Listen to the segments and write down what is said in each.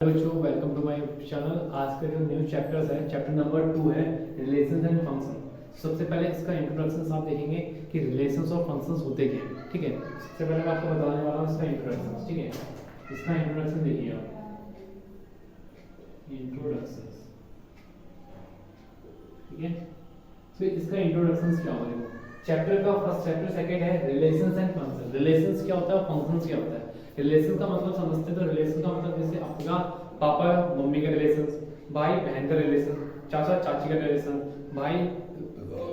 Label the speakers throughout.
Speaker 1: बच्चों welcome to my channel. आज का जो न्यू चैप्टर्स है, चैप्टर नंबर 2 है रिलेशंस एंड फंक्शन। सबसे पहले इसका इंट्रोडक्शन आप देखेंगे कि रिलेशंस और फंक्शंस होते क्या हैं। ठीक है, सबसे पहले मैं आपको बताने वाला हूँ इसका इंट्रोडक्शन। ठीक है, इसका इंट्रोडक्शन देखिए आप, इंट्रोडक्शन। ठीक है, तो इसका इंट्रोडक्शन क्या होगा? चैप्टर का फर्स्ट चैप्टर सेकंड है रिलेशंस एंड फंक्शन। रिलेशंस क्या होता है, फंक्शंस क्या होता है। रिलेशन का मतलब समझते तो रिलेशन का मतलब जैसे अपना पापा मम्मी का रिलेशन, भाई बहन का रिलेशन, चाचा चाची का रिलेशन, भाई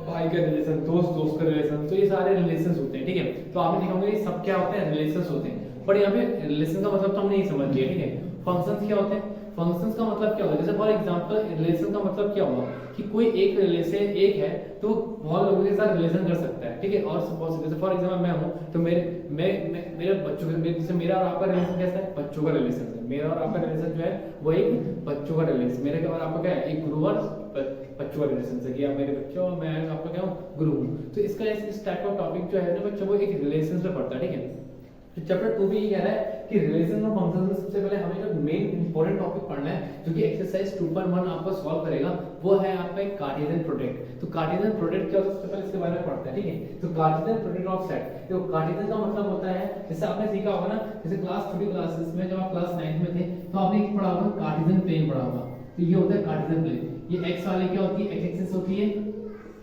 Speaker 1: भाई का रिलेशन, दोस्त दोस्त का रिलेशन, तो ये सारे रिलेशंस होते हैं। ठीक है, तो आपने देखा होगा ये सब क्या होते हैं, रिलेशंस होते हैं। बट यहाँ पे रिलेशन का मतलब तो हमने नहीं समझ लिया। ठीक है, फंक्शंस क्या होते हैं, फंक्शंस का मतलब क्या होता है। जैसे फॉर एग्जांपल रिलेशन का मतलब क्या हुआ कि कोई एक रिलेशन एक है तो बहुत लोगों के साथ रिलेशन कर सकता है। ठीक है, और सपोज जैसे फॉर एग्जांपल मैं हूं तो मेरे बच्चों के जैसे मेरा और आपका रिलेशन कैसा है, बच्चों का रिलेशन है। मेरा और आपका रिलेशन जो है वो एक बच्चों का रिलेशन, मेरे और आपका क्या है, एक गुरु और बच्चों का रिलेशन है कि आप मेरे बच्चे हो, मैं आपका क्या हूं, गुरु हूं। तो इसका इस टाइप का टॉपिक जो है ना बच्चों, वो एक रिलेशन पे पड़ता है। ठीक है, तो चैप्टर 2 भी ये कह रहा है कि रिलेशन और फंक्शन में सबसे पहले हमें जो मेन इंपॉर्टेंट टॉपिक पढ़ना है जो कि एक्सरसाइज 2.1 आपको सॉल्व करेगा, वो है आपका एक कार्टेशियन प्रोडक्ट। तो कार्टेशियन प्रोडक्ट क्या होता है, सबसे पहले इसके बारे में पढ़ते हैं। ठीक है, तो कार्टेशियन प्रोडक्ट ऑफ सेट, देखो कार्टेशियन का मतलब होता है, जैसे आपने सीखा होगा ना, जैसे क्लास छोटी क्लासेस में जब आप क्लास 9 में थे तो आपने एक पढ़ा होगा कार्टेशियन प्लेन पढ़ा होगा। तो ये होता है कार्टेशियन प्लेन। ये एक्स वाले क्या होती है, एक्स एक्सिस होती है,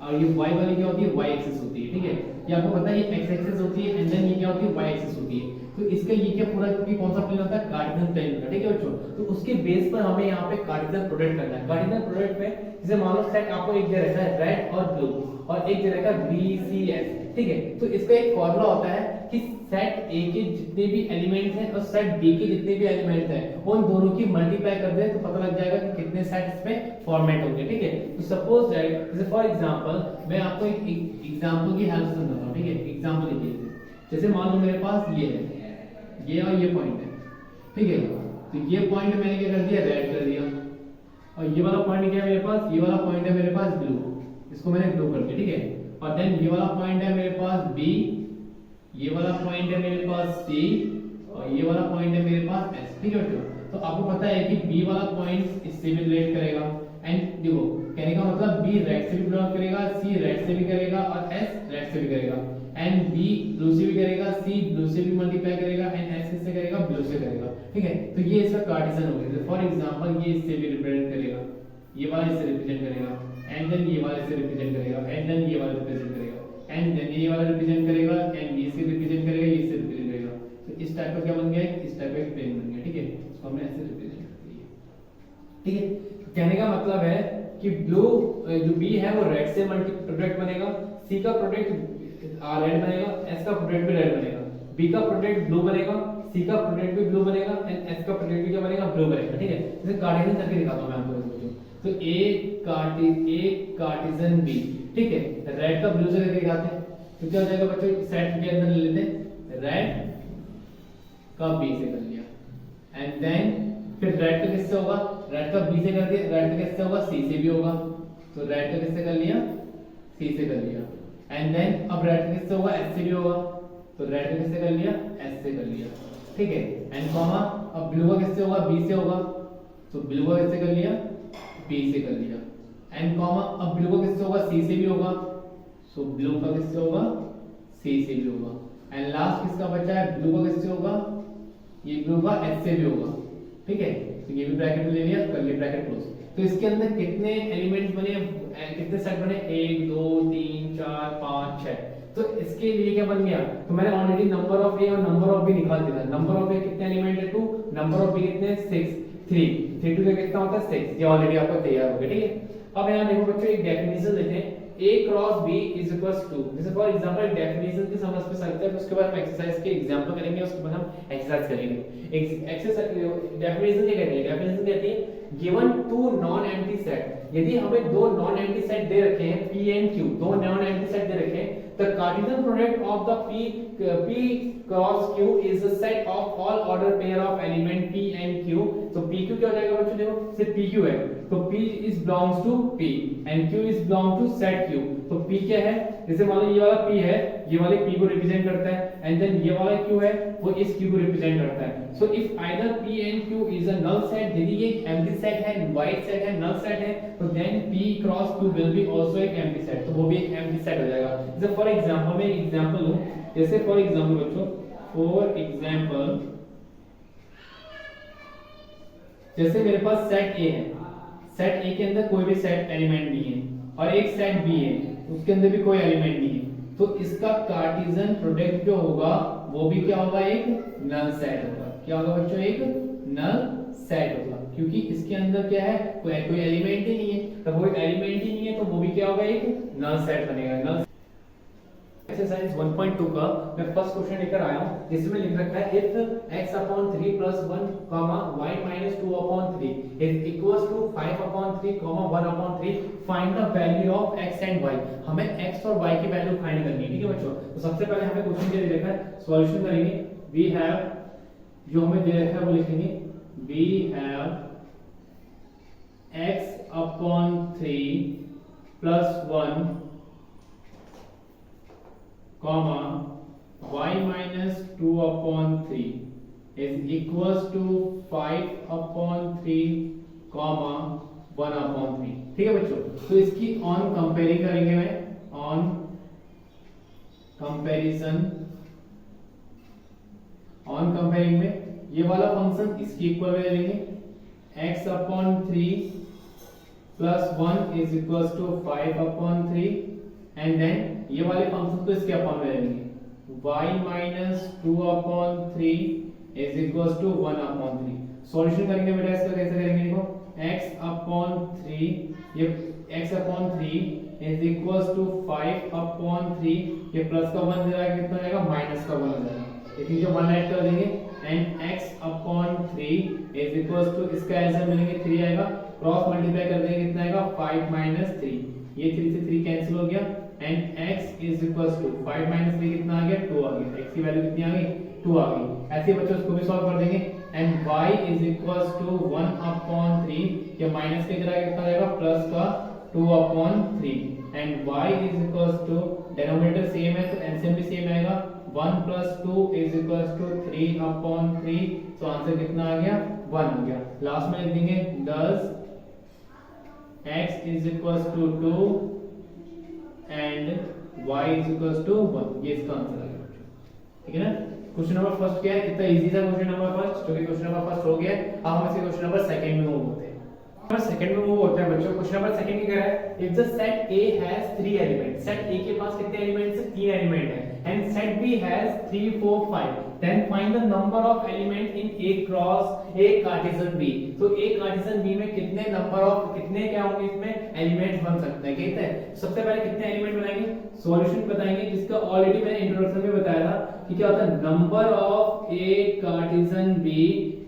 Speaker 1: और ये y वाली क्या होती है, y एक्सिस होती है। ठीक है, ये आपको पता है ये x एक्सिस होती है एंड देन ये क्या होती है, y एक्सिस होती है। तो इसका ये क्या पूरा भी कौन सा प्लेन होता है, कार्टेशियन प्लेन का। ठीक है बच्चों, तो उसके बेस पर हमें यहाँ पे कार्टेशियन प्रोडक्ट करना है। कार्टेशियन प्रोडक्ट में जैसे मान लो सेट आपको एक दे रखा है रेड और ब्लू, और एक दे रखा है BCS। ठीक है, तो इसका एक फॉर्मूला होता है कि सेट A के जितने भी एलिमेंट्स हैं और सेट B के जितने भी एलिमेंट्स हैं उन दोनों की मल्टीप्लाई कर दें तो पता लग जाएगा कि कितने सेट इसमें फॉर्मेट होंगे। ठीक है, तो सपोज दैट जैसे फॉर एग्जांपल मैं आपको एक एग्जांपल की हेल्प से समझाता हूं। ठीक है, एग्जांपल लिखिए, जैसे मान लो मेरे पास ये है, ये और ये पॉइंट है। ठीक है, तो ये पॉइंट मैंने क्या कर दिया, रेड कर दिया, और ये वाला पॉइंट क्या है मेरे पास, ये वाला पॉइंट है मेरे पास ब्लू, इसको मैंने ब्लू कर दिया। ठीक है, और देन ये वाला पॉइंट है मेरे पास B, ये वाला पॉइंट है मेरे पास C, और ये वाला पॉइंट है मेरे पास S। ठीक है बच्चों, तो आपको पता है कि B वाला पॉइंट इससे भी रिलेट करेगा, एंड देखो कहने का मतलब B रेड से भी बिलोंग करेगा, C रेड से भी करेगा और S रेड से भी करेगा, एंड B ब्लू से भी करेगा, C ब्लू से भी मल्टीप्लाई करेगा, एंड S किससे करेगा, ब्लू से करेगा। ठीक है, तो ये इसका कार्टेशियन हो गया। फॉर एग्जांपल ये इससे भी रिप्रेजेंट करेगा, ये वाला इससे रिप्रेजेंट करेगा, एंड देन ये वाला इससे रिप्रेजेंट करेगा, एंड देन ये वाला रिप्रेजेंट करेगा, एंड देन ये वाला रिप्रेजेंट करेगा, एंड ये से रिप्रेजेंट करेगा, ये से रिप्रेजेंट करेगा। तो इस टाइप का क्या बन गया, इस टाइप का एक प्लेन बन गया। ठीक है, इसको हमने ऐसे रिप्रेजेंट कर दिया। ठीक है, कहने का मतलब है कि ब्लू जो B है वो रेड से मल्टी प्रोडक्ट बनेगा, C का प्रोडक्ट रेड बनेगा, S का प्रोडक्ट भी रेड बनेगा, B का प्रोडक्ट ब्लू बनेगा, C का प्रोडक्ट भी ब्लू बनेगा, एंड S का प्रोडक्ट भी क्या बनेगा, ब्लू बनेगा। ठीक है, जैसे कार्टेशियन करके दिखाता हूं मैं आपको इसको। तो एक कार्टेशियन B, ठीक है, रेड का ब्लू से करके दिखाते हैं तो क्या हो जाएगा बच्चों, सेट के अंदर ले लेते हैं, रेड का B से कर लिया, एंड देन फिर रेड का किससे होगा, रेड का B से कर दिया, रेड का किससे होगा, C से भी होगा, तो रेड का किससे कर लिया, C से कर लिया, एंड देन अब रेड का किससे होगा, S से भी होगा, तो रेड का किससे कर लिया, S से कर लिया। ठीक है, एंड कॉमा अब ब्लू का किससे होगा, B से होगा, तो ब्लू का किससे कर लिया, B से कर लिया, एंड कॉमा अब ब्लू का किससे होगा, C से भी होगा, सो ब्लू का किससे होगा, C से भी होगा, एंड लास्ट किसका बचा है, ब्लू का किससे होगा, ये ब्लू का S से भी होगा। ठीक है, तो ये भी ब्रैकेट में ले लिया, कर लिया ब्रैकेट क्लोज। तो इसके अंदर कितने एलिमेंट्स बने, कितने सेट बने, 1 2 3 4 5 6। तो इसके लिए क्या बन गया, तो मैंने ऑलरेडी नंबर ऑफ ए और नंबर ऑफ बी निकाल दिया। नंबर ऑफ ए कितने एलिमेंट है, 2, नंबर ऑफ बी कितने हैं, 6, 3 3 2 का कितना होता है, 6। ये ऑलरेडी आपको तैयार हो गया। ठीक है, अब यहाँ देखो बच्चों एक डेफिनेशन लेते हैं, A cross B is equals to, जैसे फॉर एग्जांपल डेफिनेशन की समझ में सकते हैं, उसके बाद हम एक्सरसाइज के एग्जांपल करेंगे, उसके बाद हम एक्सरसाइज करेंगे। एक्सरसाइज डेफिनेशन क्या कहती है, डेफिनेशन कहती है given to non empty set, यदि हमें दो नॉन एम्प्टी सेट दे रखे हैं P एंड Q, दो नॉन एम्प्टी सेट दे रखे हैं, the Cartesian product of the P cross Q is the set of all order pair of element P and Q। तो PQ क्या हो जाएगा बच्चों, देखो सिर्फ PQ है तो P is belongs to P and Q is belong to set Q। तो P क्या है, जैसे मान लो ये वाला p है, ये वाले p को रिप्रेजेंट करता है, एंड देन ये वाला q है वो इस q को रिप्रेजेंट करता है। So if either p and q is a null set, यदि ये एम्प्टी सेट है, वाइड सेट है, नल सेट है, तो then p cross q will be also एक एम्प्टी सेट, तो वो भी एक एम्प्टी सेट हो जाएगा। जैसे फॉर एग्जांपल मैं एग्जांपल लूं, जैसे फॉर एग्जांपल बच्चों, फॉर एग्जांपल जैसे मेरे पास सेट A है, सेट A के अंदर कोई भी सेट एलिमेंट नहीं है, और एक सेट B है उसके अंदर भी कोई एलिमेंट नहीं है, तो इसका कार्टेशियन प्रोडक्ट जो होगा वो भी क्या होगा, एक नल सेट होगा। क्या होगा बच्चों, एक नल सेट होगा, क्योंकि इसके अंदर क्या है, कोई एलिमेंट ही नहीं है, तो वो एलिमेंट ही नहीं है तो वो भी क्या होगा, एक नल सेट बनेगा। नल एक्सरसाइज 1.2 का मैं फर्स्ट क्वेश्चन लेकर आया हूं, जिसमें लिख रखा है if x upon 3 plus 1 y minus 2 upon 3 is equals to 5 upon 3 1 upon 3 find the value of x and y। हमें x और y की वैल्यू फाइंड करनी है, ठीक है बच्चों। तो सबसे पहले हमें क्वेश्चन क्या दे रखा है, सॉल्यूशन करेंगे। वी हैव, जो हमें दे रखा है वो लिखेंगे, we have x upon 3 plus 1 comma y minus 2 upon 3 is equals to 5 upon 3 comma 1 upon 3। ठीक है बच्चों, तो इसकी ऑन कंपेयरिंग करेंगे, मैं ऑन कंपैरिजन, ऑन कंपेयरिंग में ये वाला फंक्शन इसकी इक्वल ले लेंगे, x upon 3 plus 1 is equals to 5 upon 3, and then ये वाले फंक्शन को इसके अपॉन में लेंगे, y minus 2 upon 3 is equals to 1 upon 3। Solution करेंगे बेटा इसका, कैसे करेंगे, देखो x upon 3, ये x upon 3 is equals to 5 upon 3, ये प्लस का 1 दे रहा है, कितना आएगा, माइनस का 1 हो जाएगा, ये चीजें 1 ऐड कर देंगे, and x upon 3 is equals to, इसका आंसर मिलेंगे 3 आएगा, क्रॉस मल्टीप्लाई कर देंगे, कितना आएगा, 5 minus 3, ये 3 से 3 कैंसिल हो गया, and x is equals to 5 minus 3 कितना आ गया, 2 आ गया, x की वैल्यू कितनी आ गई, 2 आ गई। ऐसे बच्चों इसको भी सॉल्व कर देंगे, and y is equals to 1 upon 3, ये माइनस की जगह कितना आएगा, प्लस का 2 upon 3, and y is equals to, denominator same है तो एलसीएम भी सेम आएगा, 1 plus 2 is equals to 3 upon 3, तो आंसर कितना आ गया, 1 आ गया। लास्ट में लिख देंगे thus x is equals to 2 and y is equals to 1, ये इसका आंसर आ गया, ठीक है ना। क्वेश्चन नंबर फर्स्ट क्या है, कितना इजी था क्वेश्चन नंबर फर्स्ट, जो कि क्वेश्चन नंबर फर्स्ट हो गया। अब हम इसे क्वेश्चन नंबर सेकंड में मूव होते हैं। सेकंड में मूव होते हैं बच्चों। क्वेश्चन नंबर सेकंड की कह रहा है if the set A has 3 elements, set A के पास कितने एलिमेंट्स हैं, 3 एलिमेंट है, and set B has 3 4 5, then find the number of element in A cross A Cartesian B। तो A कार्टेशियन B में कितने नंबर ऑफ, कितने क्या होंगे इसमें एलिमेंट्स बन सकते हैं, कहते हैं। सबसे पहले कितने एलिमेंट बनाएंगे, सॉल्यूशन बताएंगे, जिसका ऑलरेडी मैंने इंट्रोडक्शन में बताया था कि क्या होता है, number of A Cartesian B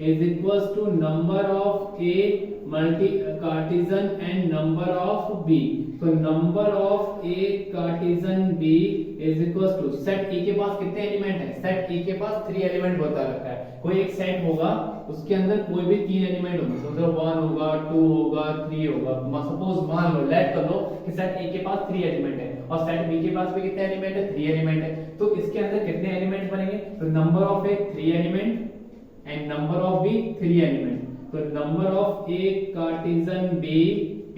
Speaker 1: is equals to number of A multi Cartesian and number of B। तो number of A Cartesian B is equals to, set A के पास कितने एलिमेंट है, सेट A के पास 3 एलिमेंट बता रखा है। कोई एक सेट होगा उसके अंदर कोई भी 3 एलिमेंट होंगे, समझो 1 होगा, 2 होगा, 3 होगा। सपोज मान लो, लेट कर लो कि सेट A के पास 3 एलिमेंट है और सेट B के पास भी कितने एलिमेंट है, 3 एलिमेंट है। तो इसके अंदर कितने एलिमेंट बनेंगे, तो number of A 3 element and number of B 3 element. तो number of A Cartesian B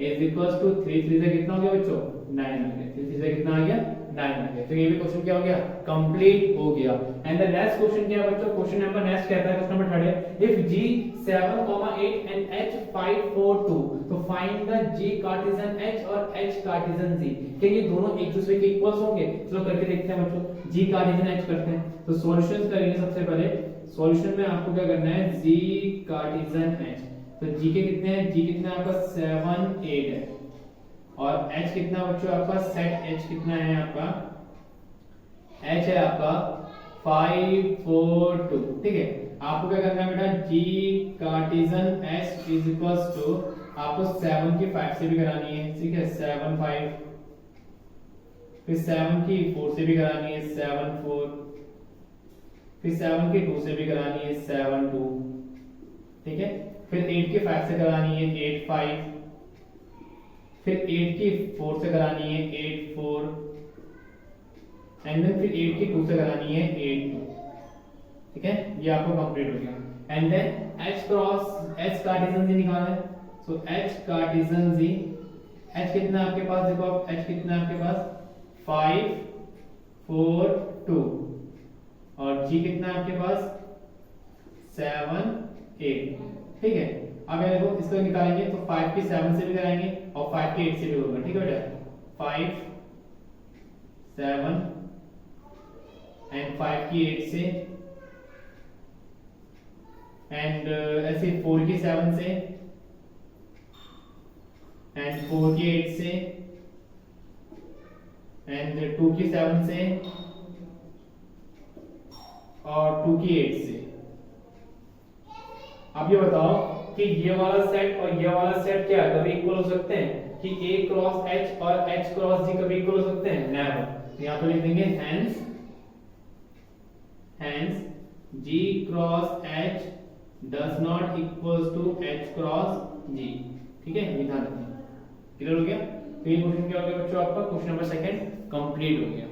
Speaker 1: is equals to 3 3 से कितना हो गया बच्चों, 9 आ गया, 3 से कितना आ गया, 9 आ गया। तो ये भी क्वेश्चन क्या हो गया, कंप्लीट हो गया। एंड द नेक्स्ट क्वेश्चन क्या है बच्चों, क्वेश्चन नंबर नेक्स्ट कहता है, क्वेश्चन नंबर 3 है इफ G 7, 8 एंड H 5 4 2 तो find the G Cartesian H और H कार्टेशियन Z। क्या ये दोनों एक दूसरे के इक्वल्स होंगे, चलो करके देखते हैं बच्चों। G कार्टेशियन H करते हैं, तो सॉल्यूशंस करेंगे। सबसे पहले सॉल्यूशन में आपको क्या करना है, G कार्टेशियन H, तो G के कितने हैं, G कितना है आपका 7 8 है, और H कितना बच्चों आपका, सेट H कितना है आपका, H है आपका 5 4 2, ठीक है। आपको क्या करना है बेटा, G Cartesian H is equals to, आपको 7 की 5 से भी करानी है, ठीक है, 7 5, फिर 7 की 4 से भी करानी है, 7 4, फिर 7 की 2 से भी करानी है, 7 2, ठीक है। फिर 8 की 5 से करानी है, 8 5, फिर 8 की 4 से करानी है, 8 4, एंड देन फिर 8 की 2 से करानी है 8 2, ठीक है, ये आपको कंप्लीट हो गया। And then h cross h Cartesian G निकालना है, सो h कार्टेशियन जी, h कितना है आपके पास, देखो आप h कितना है आपके पास 5 4 2, और g कितना है आपके पास 7 8, ठीक है। अब ये देखो इसको निकालेंगे तो 5 की 7 से भी कराएंगे और 5 की 8 से भी होगा, ठीक है बेटा, 5 7 एंड 5 की 8 से, एंड ऐसे 4 की 7 से, एंड 4 की 8 से, एंड 2 की 7 से, और 2 की 8 से। अब ये बताओ कि ये वाला सेट और ये वाला सेट क्या कभी इक्वल हो सकते हैं, कि a क्रॉस h और h क्रॉस g कभी इक्वल हो सकते हैं, नेवर। तो यहां पर लिख देंगे hence g cross h does not equals to h cross g, ठीक है, ये ध्यान रखना। क्लियर हो गया? तो ये क्वेश्चन क्या हो गया बच्चों आपका, क्वेश्चन नंबर 2 कंप्लीट हो गया।